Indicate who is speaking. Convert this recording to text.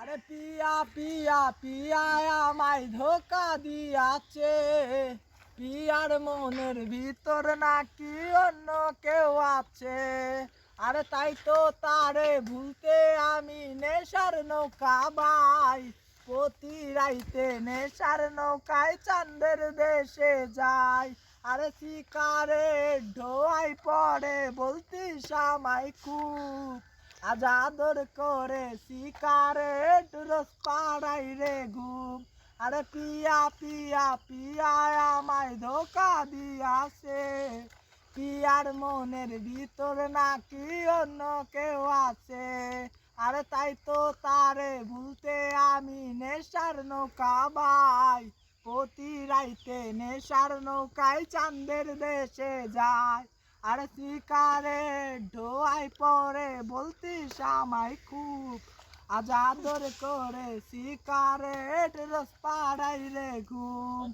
Speaker 1: আরে পিয়া পিয়া পিয়া আমায় ধোকা দিয়াছে, পিয়ার মনের ভিতর নাকি অন্য কেউ আছে। আরে তাই তো তারে ভুলতে আমি নেশার নৌকা বাই, প্রতি রাইতে নেশার নৌকায় চাঁদের দেশে যাই। আরে শিকারের ঢোয়াই পড়ে বলতিস আমায় খুব, আজ আদর করে শিকারেট রোজ পাড়াই রে ঘুম। আরে পিয়া পিয়া পিয়া আমায় ধোকা দিয়াছে, পিয়ার মনের ভিতর নাকি অন্য কেউ আছে। আরে তাই তো তারে ভুলতে আমি নেশার নৌকা বাই, প্রতি রাইতে নেশার নৌকায় চাঁদের দেশে যায়। আরে শিকারের ঢোয়াই পরে বলতিস আমায় খুব, আজ আদর করে শিকারেট রস পাড়াই রে ঘুম।